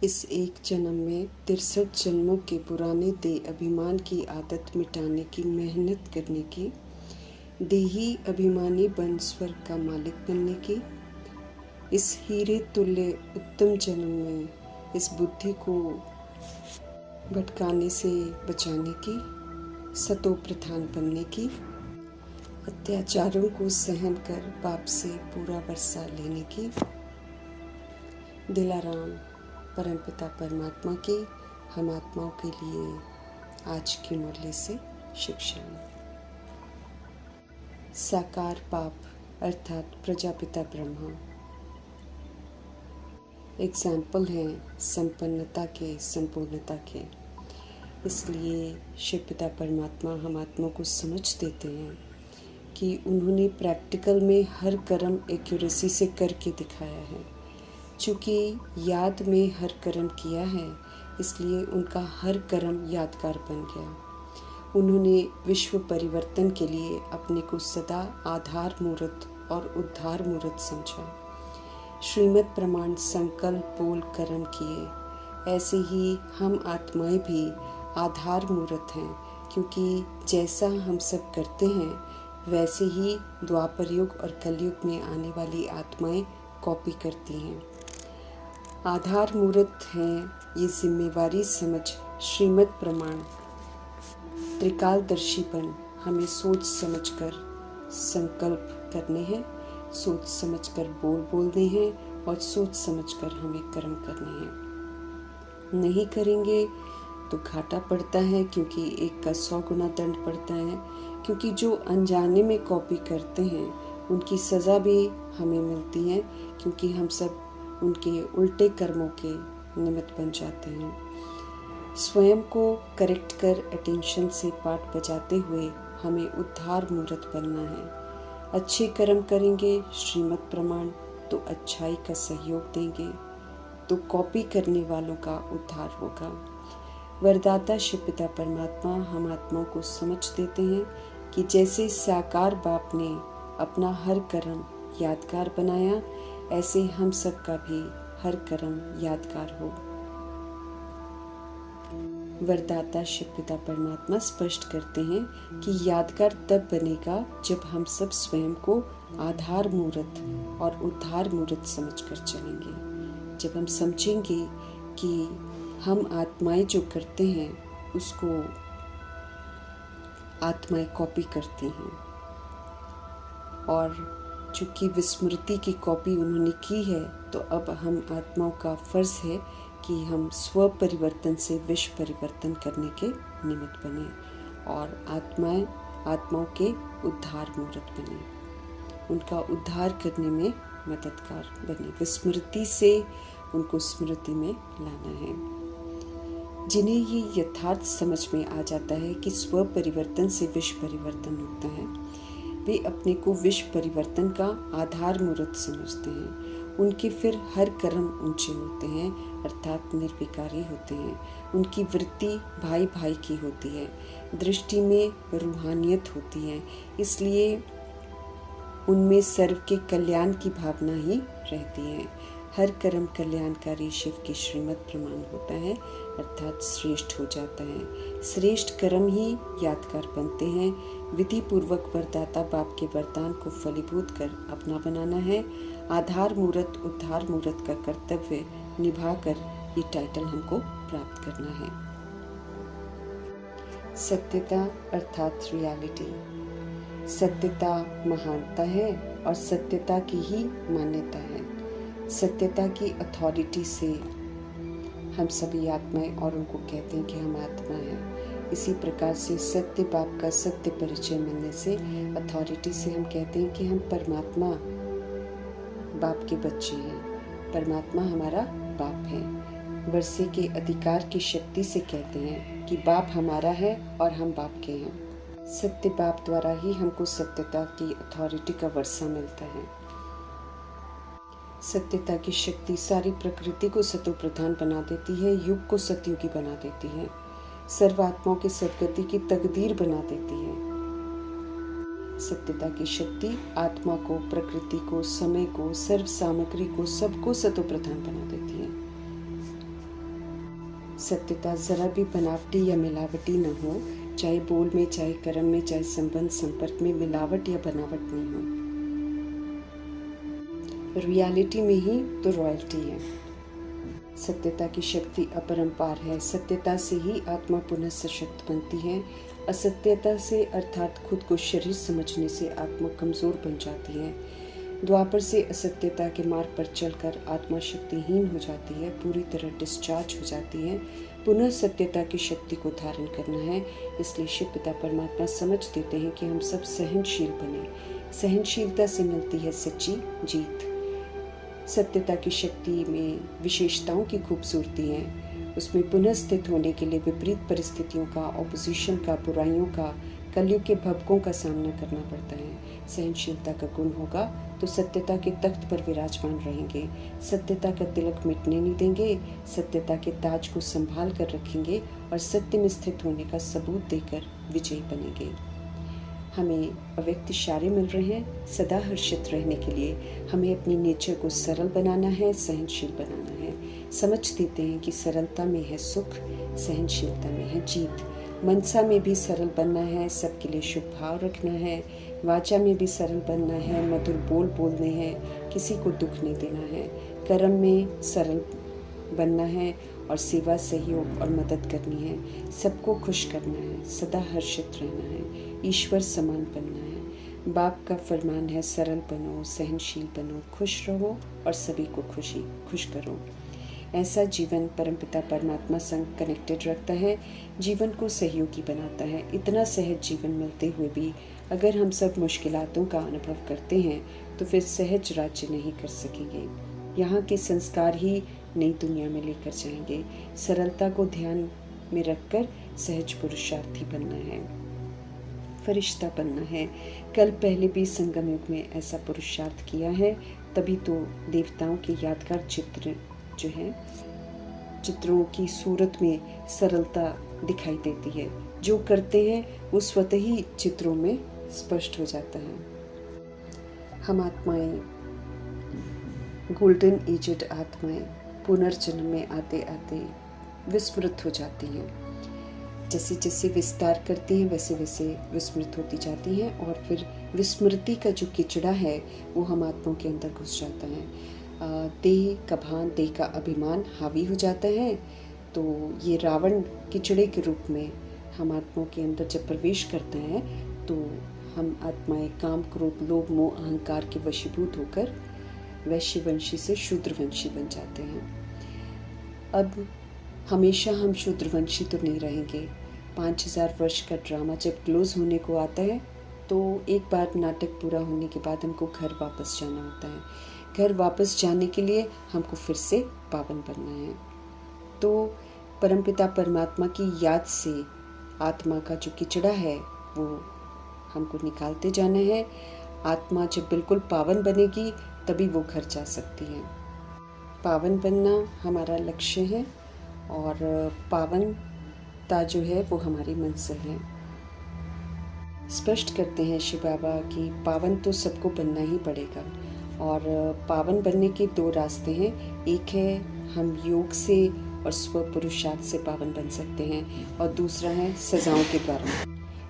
इस एक जन्म में 63 जन्मों के पुराने देह अभिमान की आदत मिटाने की मेहनत करने की, देही अभिमानी बन स्वर्ग का मालिक बनने की, इस हीरे तुल्य उत्तम जन्म में इस बुद्धि को भटकाने से बचाने की, सतो प्रधान बनने की, अत्याचारों को सहन कर बाप से पूरा वर्षा लेने की, दिलाराम परमपिता परमात्मा की हम आत्माओं के लिए आज की मुरली से शिक्षा। साकार बाप अर्थात प्रजापिता ब्रह्मा एग्जाम्पल हैं संपन्नता के, संपूर्णता के। इसलिए शिव पिता परमात्मा हम आत्माओं को समझ देते हैं कि उन्होंने प्रैक्टिकल में हर कर्म एक्यूरेसी से करके दिखाया है। चूँकि याद में हर कर्म किया है, इसलिए उनका हर कर्म यादगार बन गया। उन्होंने विश्व परिवर्तन के लिए अपने को सदा आधार मूर्त और उद्धार मूर्त समझा। श्रीमद् प्रमाण संकल्प बोल कर्म किए। ऐसे ही हम आत्माएं भी आधार मूर्त हैं, क्योंकि जैसा हम सब करते हैं वैसे ही द्वापर युग और कलयुग में आने वाली आत्माएं कॉपी करती हैं। आधार मूर्त हैं, ये जिम्मेवारी समझ श्रीमद् प्रमाण त्रिकालदर्शीपन हमें सोच समझकर संकल्प करने हैं, सोच समझकर बोलने हैं और सोच समझकर हमें कर्म करने हैं। नहीं करेंगे तो घाटा पड़ता है, क्योंकि एक का 100 गुना दंड पड़ता है। क्योंकि जो अनजाने में कॉपी करते हैं उनकी सज़ा भी हमें मिलती है, क्योंकि हम सब उनके उल्टे कर्मों के निमित्त बन जाते हैं। स्वयं को करेक्ट कर अटेंशन से पाठ बजाते हुए हमें उद्धार मूर्त बनना है। अच्छे कर्म करेंगे श्रीमद् प्रमाण तो अच्छाई का सहयोग देंगे, तो कॉपी करने वालों का उद्धार होगा। वरदाता शिव पिता परमात्मा हम आत्माओं को समझ देते हैं कि जैसे साकार बाप ने अपना हर कर्म यादगार बनाया, ऐसे हम सब का भी हर कर्म यादगार हो। वरदाता शिव पिता परमात्मा स्पष्ट करते हैं कि यादगार तब बनेगा जब हम सब स्वयं को आधार मूर्त और उद्धार मूर्त समझकर चलेंगे। जब हम समझेंगे कि हम आत्माएं जो करते हैं उसको आत्माएं कॉपी करती हैं, और चूँकि विस्मृति की कॉपी उन्होंने की है, तो अब हम आत्माओं का फर्ज है कि हम स्व परिवर्तन से विश्व परिवर्तन करने के निमित्त बने और आत्माओं के उद्धार मूर्त बने, उनका उद्धार करने में मददगार बने। विस्मृति से उनको स्मृति में लाना है। जिन्हें ये यथार्थ समझ में आ जाता है कि स्व परिवर्तन से विश्व परिवर्तन होता है, वे अपने को विश्व परिवर्तन का आधार मूर्त समझते हैं। उनके फिर हर कर्म ऊंचे होते हैं, अर्थात निर्विकारी होते हैं। उनकी वृत्ति भाई भाई की होती है, दृष्टि में रूहानियत होती है। इसलिए उनमें सर्व के कल्याण की भावना ही रहती है। हर कर्म कल्याणकारी शिव की श्रीमद् प्रमाण होता है, अर्थात श्रेष्ठ हो जाता है। श्रेष्ठ कर्म ही यादगार बनते हैं। विधि पूर्वक वरदाता बाप के वरदान को फलीभूत कर अपना बनाना है। आधार मूर्त उद्धार मूर्त का कर्तव्य निभाकर ये टाइटल हमको प्राप्त करना है। सत्यता अर्थात रियलिटी। सत्यता महानता है और सत्यता की ही मान्यता है। सत्यता की अथॉरिटी से हम सभी आत्माएं और उनको कहते हैं कि हम आत्मा हैं। इसी प्रकार से सत्य बाप का सत्य परिचय मिलने से अथॉरिटी से हम कहते हैं कि हम परमात्मा बाप के बच्चे हैं। परमात्मा हमारा बाप है। वर्षे के अधिकार की शक्ति से कहते हैं कि बाप हमारा है और हम बाप के हैं। सत्य बाप द्वारा ही हमको सत्यता की अथॉरिटी का वर्षा मिलता है। सत्यता की शक्ति सारी प्रकृति को सतो प्रधान बना देती है, युग को सतयुगी बना देती है, सर्वात्माओं की सदगति की तकदीर बना देती है। सत्यता की शक्ति आत्मा को, प्रकृति को, समय को, सर्व सामग्री को, सबको सतो प्रधान बना देती है। सत्यता जरा भी बनावटी या मिलावटी न हो, चाहे बोल में, चाहे कर्म में, चाहे संबंध संपर्क में मिलावट या बनावट नहीं हो। रियलिटी में ही तो रॉयल्टी है। सत्यता की शक्ति अपरंपार है। सत्यता से ही आत्मा पुनः सशक्त बनती है। असत्यता से अर्थात खुद को शरीर समझने से आत्मा कमजोर बन जाती है। द्वापर से असत्यता के मार्ग पर चलकर आत्मा शक्तिहीन हो जाती है, पूरी तरह डिस्चार्ज हो जाती है। पुनः सत्यता की शक्ति को धारण करना है। इसलिए शिव पिता परमात्मा समझ देते हैं कि हम सब सहनशील बने। सहनशीलता से मिलती है सच्ची जीत। सत्यता की शक्ति में विशेषताओं की खूबसूरती है। उसमें पुनः स्थित होने के लिए विपरीत परिस्थितियों का, ऑपोजिशन का, बुराइयों का, कलयुग के भवकों का सामना करना पड़ता है। सहनशीलता का गुण होगा तो सत्यता के तख्त पर विराजमान रहेंगे। सत्यता का तिलक मिटने नहीं देंगे। सत्यता के ताज को संभाल कर रखेंगे और सत्य में स्थित होने का सबूत देकर विजयी बनेंगे। हमें अव्यक्त इशारे मिल रहे हैं सदा हर्षित रहने के लिए। हमें अपनी नेचर को सरल बनाना है, सहनशील बनाना है। समझ देते हैं कि सरलता में है सुख, सहनशीलता में है जीत। मनसा में भी सरल बनना है, सबके लिए शुभ भाव रखना है। वाचा में भी सरल बनना है, मधुर बोल बोलने हैं, किसी को दुख नहीं देना है। कर्म में सरल बनना है और सेवा, सहयोग और मदद करनी है। सबको खुश करना है, सदा हर्षित रहना है, ईश्वर समान बनना है। बाप का फरमान है सरल बनो, सहनशील बनो, खुश रहो और सभी को खुश करो। ऐसा जीवन परमपिता परमात्मा संग कनेक्टेड रखता है, जीवन को सहयोगी बनाता है। इतना सहज जीवन मिलते हुए भी अगर हम सब मुश्किलातों का अनुभव करते हैं तो फिर सहज राज्य नहीं कर सकेंगे। यहाँ के संस्कार ही नई दुनिया में लेकर जाएंगे। सरलता को ध्यान में रखकर सहज पुरुषार्थी बनना है, फरिश्ता बनना है। कल पहले भी संगम युग में ऐसा पुरुषार्थ किया है, तभी तो देवताओं के यादगार चित्र जो है, चित्रों की सूरत में सरलता दिखाई देती है। जो करते हैं वो स्वतः ही चित्रों में स्पष्ट हो जाता है। हम आत्माएं, गोल्डन एजेड आत्माएं पुनर्जन्म में आते आते विस्मृत हो जाती हैं। जैसे जैसे विस्तार करती हैं वैसे वैसे विस्मृत होती जाती हैं और फिर विस्मृति का जो किचड़ा है वो हम आत्माओं के अंदर घुस जाता है। देह का भान, देह का अभिमान हावी हो जाता है। तो ये रावण किचड़े के रूप में हम आत्माओं के अंदर जब प्रवेश करते हैं तो हम आत्माएं काम, क्रोध, लोभ, मोह, अहंकार के वशीभूत होकर वैश्यवंशी से शूद्रवंशी बन जाते हैं। अब हमेशा हम शूद्रवंशी तो नहीं रहेंगे। 5000 वर्ष का ड्रामा जब क्लोज होने को आता है तो एक बार नाटक पूरा होने के बाद हमको घर वापस जाना होता है। घर वापस जाने के लिए हमको फिर से पावन बनना है। तो परमपिता परमात्मा की याद से आत्मा का जो किचड़ा है वो हमको निकालते जाना है। आत्मा जब बिल्कुल पावन बनेगी तभी वो घर जा सकती है। पावन बनना हमारा लक्ष्य है और पावनता जो है वो हमारी मंजिल है। स्पष्ट करते हैं शिव बाबा कि पावन तो सबको बनना ही पड़ेगा और पावन बनने के 2 रास्ते हैं। एक है हम योग से और स्व पुरुषार्थ से पावन बन सकते हैं और दूसरा है सजाओं के द्वारा।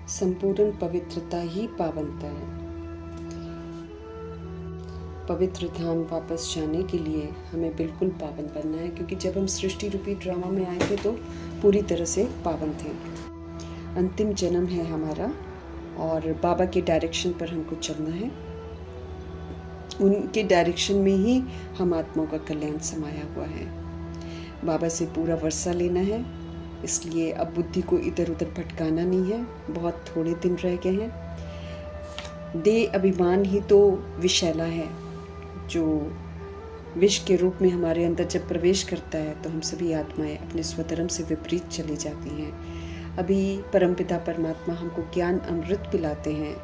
संपूर्ण पवित्रता ही पावनता है। पवित्र धाम वापस जाने के लिए हमें बिल्कुल पावन बनना है, क्योंकि जब हम सृष्टि रूपी ड्रामा में आए थे तो पूरी तरह से पावन थे। अंतिम जन्म है हमारा और बाबा के डायरेक्शन पर हमको चलना है। उनके डायरेक्शन में ही हम आत्माओं का कल्याण समाया हुआ है। बाबा से पूरा वर्षा लेना है, इसलिए अब बुद्धि को इधर उधर भटकाना नहीं है। बहुत थोड़े दिन रह गए हैं। देह अभिमान ही तो विषैला है जो विष के रूप में हमारे अंदर जब प्रवेश करता है तो हम सभी आत्माएं अपने स्वधर्म से विपरीत चली जाती हैं। अभी परमपिता परमात्मा हमको ज्ञान अमृत पिलाते हैं।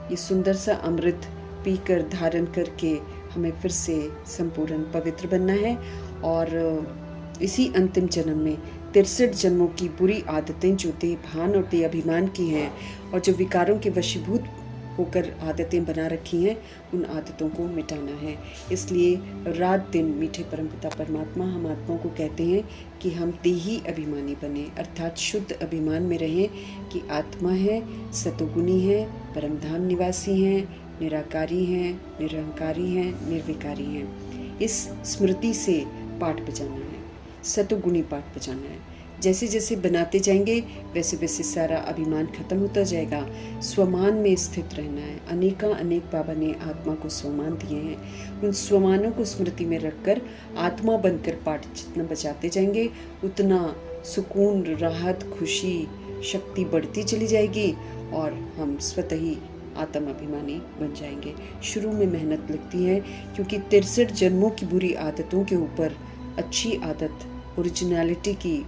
ये सुंदर सा अमृत पीकर धारण करके हमें फिर से संपूर्ण पवित्र बनना है और इसी अंतिम जन्म में 63 जन्मों की बुरी आदतें जो देह भान और देह अभिमान की हैं और जो विकारों के वशीभूत होकर आदतें बना रखी हैं, उन आदतों को मिटाना है। इसलिए रात दिन मीठे परमपिता परमात्मा हम आत्माओं को कहते हैं कि हम देही अभिमानी बने, अर्थात शुद्ध अभिमान में रहें कि आत्मा है, सतोगुणी है, परमधाम निवासी हैं, निराकारी हैं, निरंकारी हैं, निर्विकारी हैं। इस स्मृति से पाठ बजाना है, सतोगुणी पाठ बजाना है। जैसे जैसे बनाते जाएंगे वैसे वैसे सारा अभिमान खत्म होता जाएगा। स्वमान में स्थित रहना है। अनेक बाबा ने आत्मा को स्वमान दिए हैं। उन स्वमानों को स्मृति में रखकर आत्मा बनकर पाठ जितना बजाते जाएंगे उतना सुकून, राहत, खुशी, शक्ति बढ़ती चली जाएगी और हम स्वतः ही आत्म अभिमानी बन जाएंगे। शुरू में मेहनत लगती है क्योंकि 63 जन्मों की बुरी आदतों के ऊपर अच्छी आदत, ओरिजिनलिटी की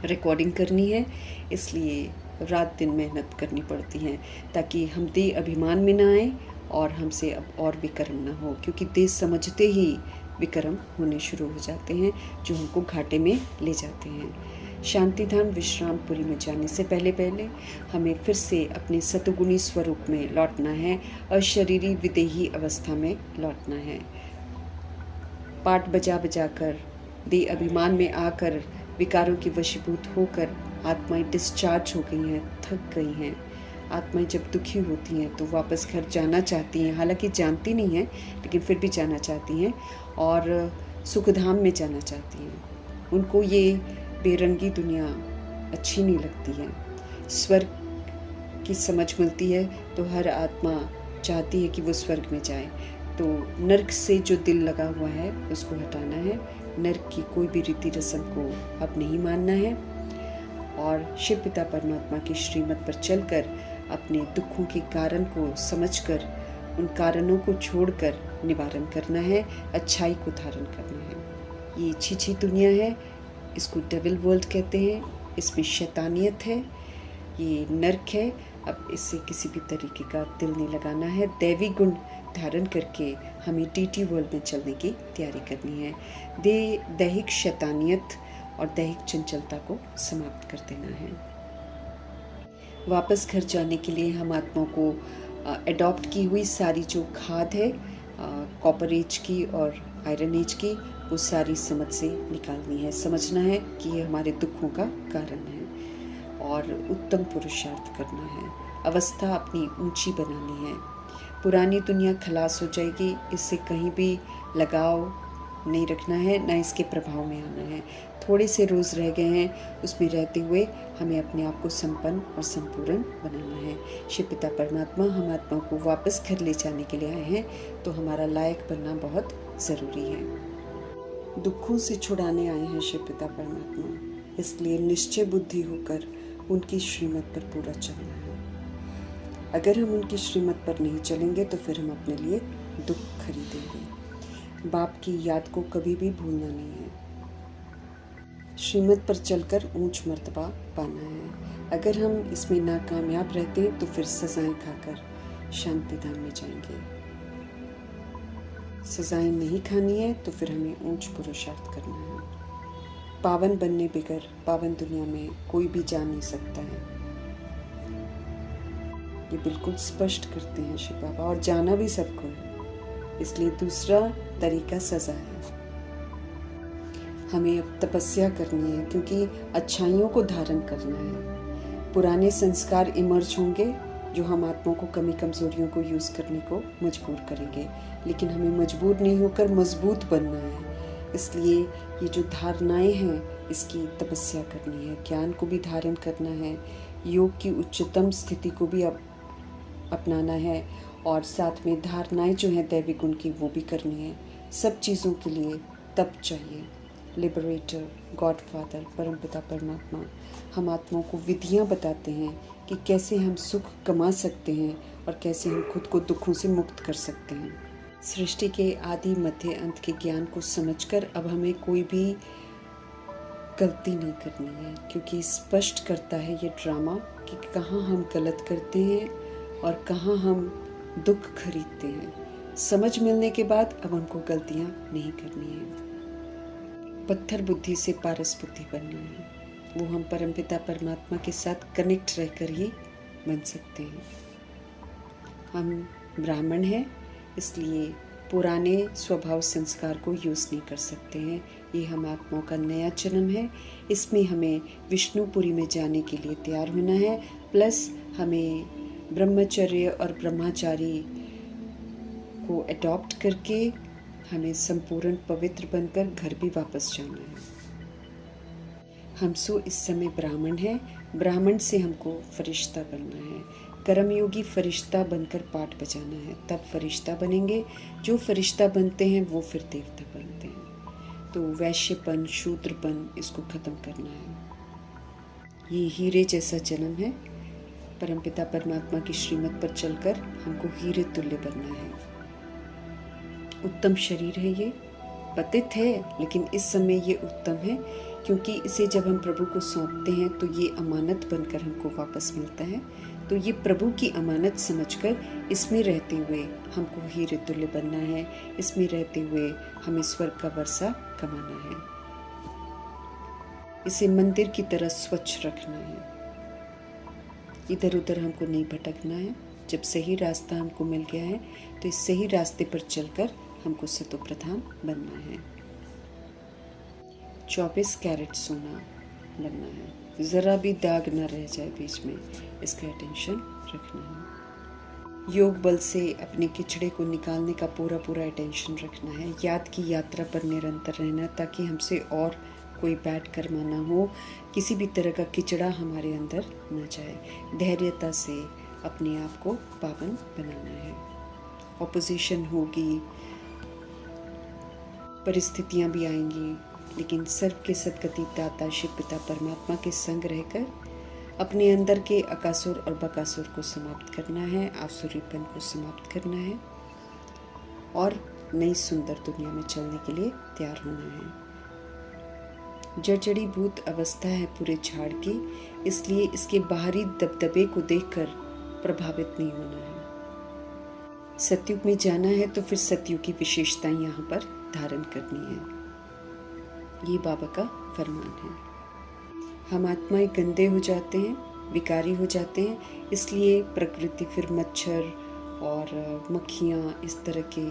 रिकॉर्डिंग करनी है। इसलिए रात दिन मेहनत करनी पड़ती है ताकि हम देह अभिमान में ना आए और हमसे अब और विकर्म ना हो, क्योंकि देह समझते ही विकर्म होने शुरू हो जाते हैं जो हमको घाटे में ले जाते हैं। शांतिधाम विश्रामपुरी में जाने से पहले हमें फिर से अपने सतुगुणी स्वरूप में लौटना है, अशरीरी विदेही अवस्था में लौटना है। पाठ बजा बजा कर, देह अभिमान में आकर, विकारों की वशीभूत होकर आत्माएं डिस्चार्ज हो गई हैं, थक गई हैं। आत्माएं जब दुखी होती हैं तो वापस घर जाना चाहती हैं, हालांकि जानती नहीं हैं लेकिन फिर भी जाना चाहती हैं और सुखधाम में जाना चाहती हैं। उनको ये बेरंगी दुनिया अच्छी नहीं लगती है। स्वर्ग की समझ मिलती है तो हर आत्मा चाहती है कि वो स्वर्ग में जाए। तो नर्क से जो दिल लगा हुआ है उसको हटाना है। नर्क की कोई भी रीति रस्म को अब नहीं मानना है और शिव पिता परमात्मा की श्रीमत पर चलकर अपने दुखों के कारण को समझकर उन कारणों को छोड़कर निवारण करना है, अच्छाई को धारण करना है। ये छिछी दुनिया है, इसको डेविल वर्ल्ड कहते हैं, इसमें शैतानियत है, ये नर्क है। अब इससे किसी भी तरीके का दिल नहीं लगाना है। दैवी गुण धारण करके हमें डीटी वर्ल्ड में चलने की तैयारी करनी है। दैहिक शैतानियत और दैहिक चंचलता को समाप्त कर देना है। वापस घर जाने के लिए हम आत्माओं को एडॉप्ट की हुई सारी जो खाद है कॉपर एज की और आयरन एज की, वो सारी समझ से निकालनी है। समझना है कि ये हमारे दुखों का कारण है और उत्तम पुरुषार्थ करना है। अवस्था अपनी ऊंची बनानी है। पुरानी दुनिया खलास हो जाएगी, इससे कहीं भी लगाव नहीं रखना है, ना इसके प्रभाव में आना है। थोड़े से रोज़ रह गए हैं, उसमें रहते हुए हमें अपने आप को संपन्न और संपूर्ण बनाना है। शिव पिता परमात्मा हम आत्मा को वापस घर ले जाने के लिए आए हैं, तो हमारा लायक बनना बहुत ज़रूरी है। दुखों से छुड़ाने आए हैं शिव पिता परमात्मा, इसलिए निश्चय बुद्धि होकर उनकी श्रीमत पर पूरा चलना है। अगर हम उनकी श्रीमत पर नहीं चलेंगे तो फिर हम अपने लिए दुख खरीदेंगे। बाप की याद को कभी भी भूलना नहीं है। श्रीमत पर चलकर ऊंच मर्तबा पाना है। अगर हम इसमें नाकामयाब रहते हैं तो फिर सजाएं खाकर शांतिधाम में जाएंगे। सजाएं नहीं खानी है तो फिर हमें ऊंच पुरुषार्थ करना है। पावन बनने बगैर पावन दुनिया में कोई भी जा नहीं सकता है, ये बिल्कुल स्पष्ट करते हैं शिव बाबा, और जाना भी सबको है। इसलिए दूसरा तरीका सजा है। हमें अब तपस्या करनी है क्योंकि अच्छाइयों को धारण करना है। पुराने संस्कार इमर्ज होंगे जो हम आत्माओं को कमी कमजोरियों को यूज़ करने को मजबूर करेंगे, लेकिन हमें मजबूर नहीं होकर मजबूत बनना है। इसलिए ये जो धारणाएं हैं इसकी तपस्या करनी है। ज्ञान को भी धारण करना है, योग की उच्चतम स्थिति को भी अब अपनाना है और साथ में धारणाएं जो हैं दैवी गुण की वो भी करनी है। सब चीज़ों के लिए तप चाहिए। लिबरेटर, गॉड फादर, परमपिता परमात्मा हम आत्माओं को विधियां बताते हैं कि कैसे हम सुख कमा सकते हैं और कैसे हम खुद को दुखों से मुक्त कर सकते हैं। सृष्टि के आदि मध्य अंत के ज्ञान को समझकर अब हमें कोई भी गलती नहीं करनी है, क्योंकि स्पष्ट करता है ये ड्रामा कि कहाँ हम गलत करते हैं और कहाँ हम दुख खरीदते हैं। समझ मिलने के बाद अब हमको गलतियाँ नहीं करनी है। पत्थर बुद्धि से पारस बुद्धि बनना है, वो हम परमपिता परमात्मा के साथ कनेक्ट रहकर ही बन सकते हैं। हम ब्राह्मण हैं, इसलिए पुराने स्वभाव संस्कार को यूज़ नहीं कर सकते हैं। ये हम आत्माओं का नया जन्म है, इसमें हमें विष्णुपुरी में जाने के लिए तैयार होना है। प्लस हमें ब्रह्मचर्य और ब्रह्मचारी को अडॉप्ट करके हमें संपूर्ण पवित्र बनकर घर भी वापस जाना है। हम सो इस समय ब्राह्मण हैं, ब्राह्मण से हमको फरिश्ता बनना है। कर्मयोगी फरिश्ता बनकर पाठ बजाना है, तब फरिश्ता बनेंगे। जो फरिश्ता बनते हैं वो फिर देवता बनते हैं। तो वैश्यपन, शूद्रपन, इसको ख़त्म करना है। ये हीरे जैसा जन्म है। परमपिता परमात्मा की श्रीमत पर चलकर हमको हीरे तुल्य बनना है। उत्तम शरीर है, ये पतित है, लेकिन इस समय ये उत्तम है, क्योंकि इसे जब हम प्रभु को सौंपते हैं तो ये अमानत बनकर हमको वापस मिलता है। तो ये प्रभु की अमानत समझकर इसमें रहते हुए हमको हीरे तुल्य बनना है। इसमें रहते हुए हमें स्वर्ग का वर्षा कमाना है। इसे मंदिर की तरह स्वच्छ रखना है। इधर उधर हमको नहीं भटकना है। जब सही रास्ता हमको मिल गया है तो इस सही रास्ते पर चलकर हमको सतो प्रधान बनना है। 24 कैरेट सोना बनना है, ज़रा भी दाग न रह जाए बीच में, इसका अटेंशन रखना है। योग बल से अपने किचड़े को निकालने का पूरा अटेंशन रखना है। याद की यात्रा पर निरंतर रहना, ताकि हमसे और कोई बैड कर्म ना हो, किसी भी तरह का किचड़ा हमारे अंदर न जाए। धैर्यता से अपने आप को पावन बनाना है। ऑपोजिशन होगी, परिस्थितियां भी आएंगी, लेकिन सर्व के सद्गति दाता शिव पिता परमात्मा के संग रहकर अपने अंदर के अकासुर और बकासुर को समाप्त करना है, आसुरीपन को समाप्त करना है और नई सुंदर दुनिया में चलने के लिए तैयार होना है। जड़जड़ी भूत अवस्था है पूरे झाड़ की, इसलिए इसके बाहरी दबदबे को देखकर प्रभावित नहीं होना है। सतयुग में जाना है तो फिर सतयुग की विशेषताएं यहाँ पर धारण करनी है। ये बाबा का फरमान है। हम आत्माएं गंदे हो जाते हैं, विकारी हो जाते हैं, इसलिए प्रकृति फिर मच्छर और मक्खियाँ इस तरह के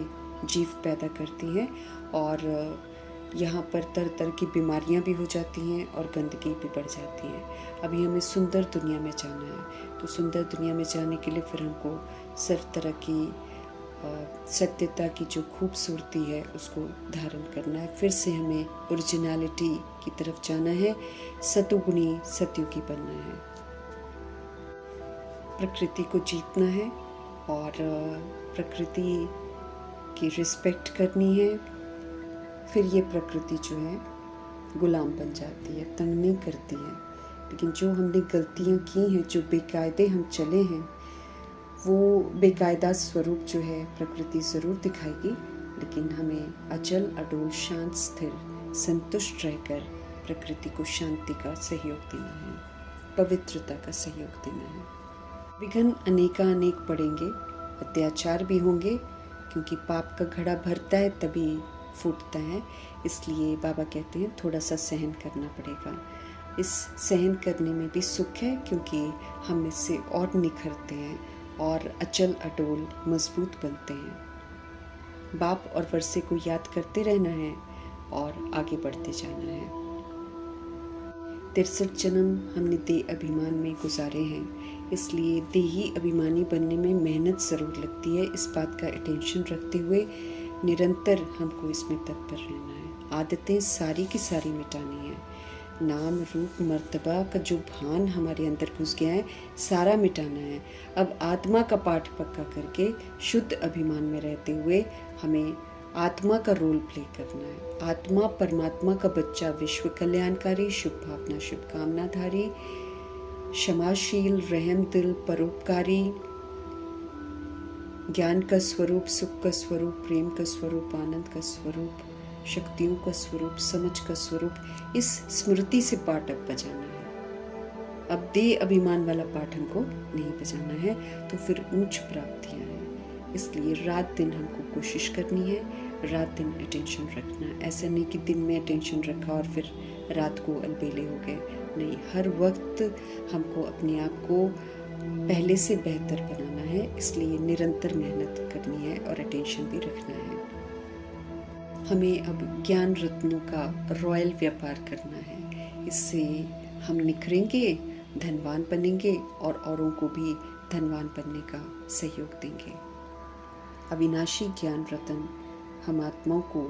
जीव पैदा करती हैं और यहाँ पर तरह तरह की बीमारियाँ भी हो जाती हैं और गंदगी भी बढ़ जाती है। अभी हमें सुंदर दुनिया में जाना है, तो सुंदर दुनिया में जाने के लिए फिर हमको सर्व तरह की सत्यता की जो खूबसूरती है उसको धारण करना है। फिर से हमें ओरिजिनलिटी की तरफ जाना है, सतुगुणी सतयुगी बनना है। प्रकृति को जीतना है और प्रकृति की रिस्पेक्ट करनी है। फिर ये प्रकृति जो है गुलाम बन जाती है, तंग नहीं करती है। लेकिन जो हमने गलतियाँ की हैं, जो बेकायदे हम चले हैं, वो बेकायदा स्वरूप जो है प्रकृति ज़रूर दिखाएगी, लेकिन हमें अचल अडोल शांत स्थिर संतुष्ट रहकर प्रकृति को शांति का सहयोग देना है, पवित्रता का सहयोग देना है। विघ्न अनेक पड़ेंगे, अत्याचार भी होंगे, क्योंकि पाप का घड़ा भरता है तभी फूटता है। इसलिए बाबा कहते हैं थोड़ा सा सहन करना पड़ेगा। इस सहन करने में भी सुख है, क्योंकि हम इससे और निखरते हैं और अचल अटोल मजबूत बनते हैं। बाप और वर्षे को याद करते रहना है और आगे बढ़ते जाना है। 63 जन्म हमने देह अभिमान में गुजारे हैं, इसलिए देही अभिमानी बनने में मेहनत ज़रूर लगती है। इस बात का अटेंशन रखते हुए निरंतर हमको इसमें तत्पर रहना है। आदतें सारी की सारी मिटानी है। नाम रूप मर्तबा का जो भान हमारे अंदर घुस गया है, सारा मिटाना है। अब आत्मा का पाठ पक्का करके शुद्ध अभिमान में रहते हुए हमें आत्मा का रोल प्ले करना है। आत्मा परमात्मा का बच्चा, विश्व कल्याणकारी, शुभ भावना शुभ कामनाधारी, क्षमाशील, रहम दिल, परोपकारी, ज्ञान का स्वरूप, सुख का स्वरूप, प्रेम का स्वरूप, आनंद का स्वरूप, शक्तियों का स्वरूप, समझ का स्वरूप, इस स्मृति से पाठ अब बजाना है। अब देह अभिमान वाला पाठ हमको नहीं बजाना है, तो फिर ऊंच प्राप्तियां हैं। इसलिए रात दिन हमको कोशिश करनी है, रात दिन अटेंशन रखना है। ऐसा नहीं कि दिन में अटेंशन रखा और फिर रात को अलबेले हो गए। नहीं, हर वक्त हमको अपने आप को पहले से बेहतर बनाना है, इसलिए निरंतर मेहनत करनी है और अटेंशन भी रखना है। हमें अब ज्ञान रत्नों का रॉयल व्यापार करना है। इससे हम निखरेंगे, धनवान बनेंगे और औरों को भी धनवान बनने का सहयोग देंगे। अविनाशी ज्ञान रत्न हम आत्माओं को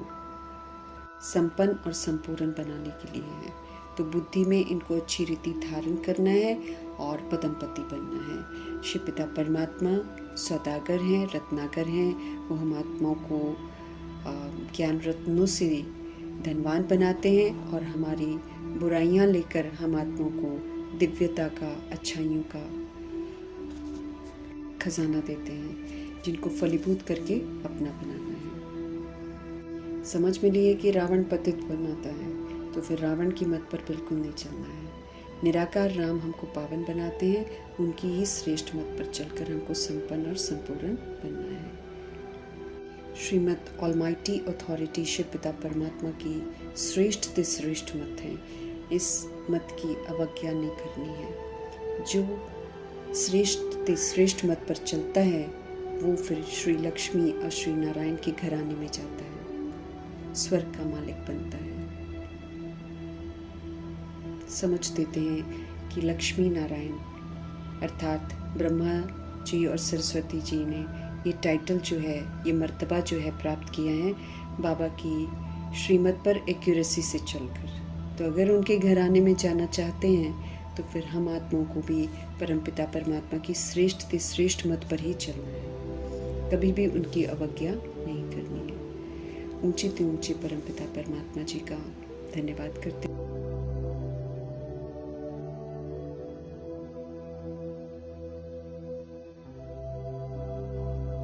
संपन्न और संपूर्ण बनाने के लिए है। तो बुद्धि में इनको अच्छी रीति धारण करना है और पदमपति बनना है। शिव पिता परमात्मा सौदागर हैं, रत्नाकर हैं। वो हम आत्माओं को ज्ञान रत्नों से धनवान बनाते हैं और हमारी बुराइयां लेकर हम आत्माओं को दिव्यता का, अच्छाइयों का खजाना देते हैं, जिनको फलीभूत करके अपना बनाना है। समझ में लिए कि रावण पतित बनाता है, तो फिर रावण की मत पर बिल्कुल नहीं चलना है। निराकार राम हमको पावन बनाते हैं, उनकी ही श्रेष्ठ मत पर चलकर हमको संपन्न और संपूर्ण बनना है। श्रीमद ऑलमाइटी अथॉरिटी शिव पिता परमात्मा की श्रेष्ठ से श्रेष्ठ मत है। इस मत की अवज्ञा नहीं करनी है। जो श्रेष्ठ से श्रेष्ठ मत पर चलता है वो फिर श्री लक्ष्मी और श्री नारायण के घराने में जाता है, स्वर्ग का मालिक बनता है। समझ देते हैं कि लक्ष्मी नारायण अर्थात ब्रह्मा जी और सरस्वती जी ने ये टाइटल जो है, ये मर्तबा जो है प्राप्त किया है बाबा की श्रीमत पर एक्यूरेसी से चलकर। तो अगर उनके घराने में जाना चाहते हैं तो फिर हम आत्माओं को भी परमपिता परमात्मा की श्रेष्ठ से श्रेष्ठ मत पर ही चलना है, कभी भी उनकी अवज्ञा नहीं करनी है। ऊंचे से ऊंचे परमपिता परमात्मा जी का धन्यवाद करते हैं।